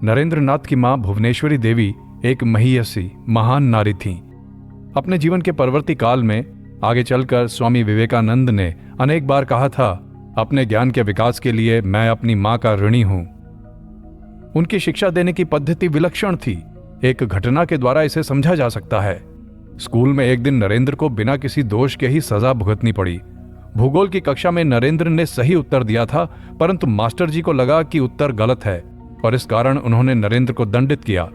नरेंद्र नाथ की मां भुवनेश्वरी देवी एक महीयसी महान नारी थीं। अपने जीवन के परवर्ती काल में आगे चलकर स्वामी विवेकानंद ने अनेक बार कहा था, अपने ज्ञान के विकास के लिए मैं अपनी मां का ऋणी हूं। उनकी शिक्षा देने की पद्धति विलक्षण थी। एक घटना के द्वारा इसे समझा जा सकता है। स्कूल में एक दिन नरेंद्र को बिना किसी दोष के ही सजा भुगतनी पड़ी। भूगोल की कक्षा में नरेंद्र ने सही उत्तर दिया था, परंतु मास्टर जी को लगा कि उत्तर गलत है और इस कारण उन्होंने नरेंद्र को दंडित किया।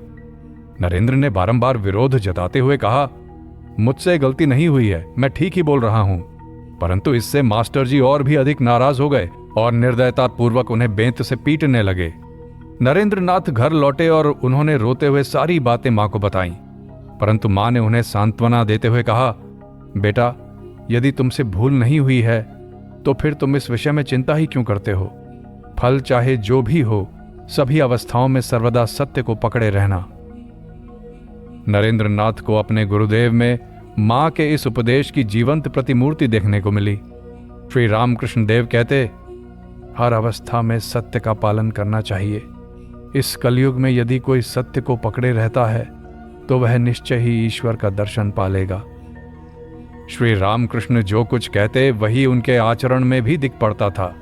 नरेंद्र ने बारंबार विरोध जताते हुए कहा, मुझसे गलती नहीं हुई है, मैं ठीक ही बोल रहा हूं। परंतु इससे मास्टर जी और भी अधिक नाराज हो गए और निर्दयता पूर्वक उन्हें बेंत से पीटने लगे। नरेंद्र नाथ घर लौटे और उन्होंने रोते हुए सारी बातें मां को बताईं, परंतु मां ने उन्हें सांत्वना देते हुए कहा, बेटा, यदि तुमसे भूल नहीं हुई है तो फिर तुम इस विषय में चिंता ही क्यों करते हो। फल चाहे जो भी हो, सभी अवस्थाओं में सर्वदा सत्य को पकड़े रहना। नरेंद्र नाथ को अपने गुरुदेव में मां के इस उपदेश की जीवंत प्रतिमूर्ति देखने को मिली। श्री रामकृष्ण देव कहते, हर अवस्था में सत्य का पालन करना चाहिए। इस कलयुग में यदि कोई सत्य को पकड़े रहता है तो वह निश्चय ही ईश्वर का दर्शन पालेगा। श्री रामकृष्ण जो कुछ कहते वही उनके आचरण में भी दिख पड़ता था।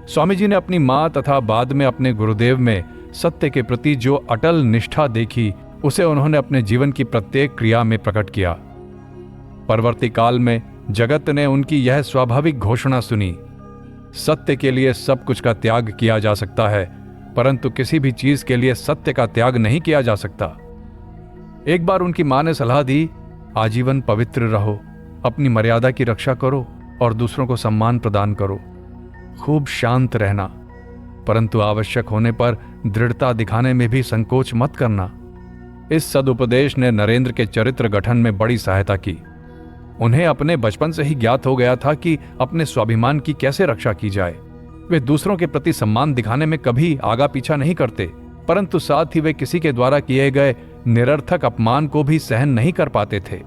स्वामी जी ने अपनी मां तथा बाद में अपने गुरुदेव में सत्य के प्रति जो अटल निष्ठा देखी, उसे उन्होंने अपने जीवन की प्रत्येक क्रिया में प्रकट किया। परवर्ती काल में जगत ने उनकी यह स्वाभाविक घोषणा सुनी, सत्य के लिए सब कुछ का त्याग किया जा सकता है, परंतु किसी भी चीज के लिए सत्य का त्याग नहीं किया जा सकता। एक बार उनकी मां ने सलाह दी, आजीवन पवित्र रहो, अपनी मर्यादा की रक्षा करो और दूसरों को सम्मान प्रदान करो। खूब शांत रहना, परंतु आवश्यक होने पर दृढ़ता दिखाने में भी संकोच मत करना। इस सदुपदेश ने नरेंद्र के चरित्र गठन में बड़ी सहायता की। उन्हें अपने बचपन से ही ज्ञात हो गया था कि अपने स्वाभिमान की कैसे रक्षा की जाए। वे दूसरों के प्रति सम्मान दिखाने में कभी आगा पीछा नहीं करते, परंतु साथ ही वे किसी के द्वारा किए गए निरर्थक अपमान को भी सहन नहीं कर पाते थे।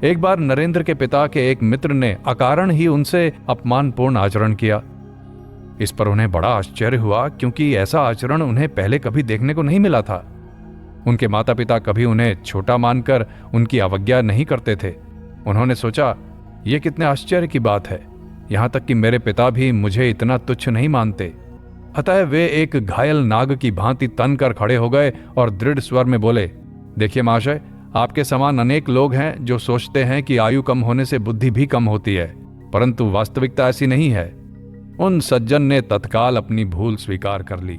एक बार नरेंद्र के पिता के एक मित्र ने अकारण ही उनसे अपमानपूर्ण आचरण किया। इस पर उन्हें बड़ा आश्चर्य हुआ, क्योंकि ऐसा आचरण उन्हें पहले कभी देखने को नहीं मिला था। उनके माता पिता कभी उन्हें छोटा मानकर उनकी अवज्ञा नहीं करते थे। उन्होंने सोचा, यह कितने आश्चर्य की बात है, यहां तक कि मेरे पिता भी मुझे इतना तुच्छ नहीं मानते। अतः वे एक घायल नाग की भांति तन कर खड़े हो गए और दृढ़ स्वर में बोले, देखिए महाशय, आपके समान अनेक लोग हैं जो सोचते हैं कि आयु कम होने से बुद्धि भी कम होती है, परंतु वास्तविकता ऐसी नहीं है। उन सज्जन ने तत्काल अपनी भूल स्वीकार कर ली।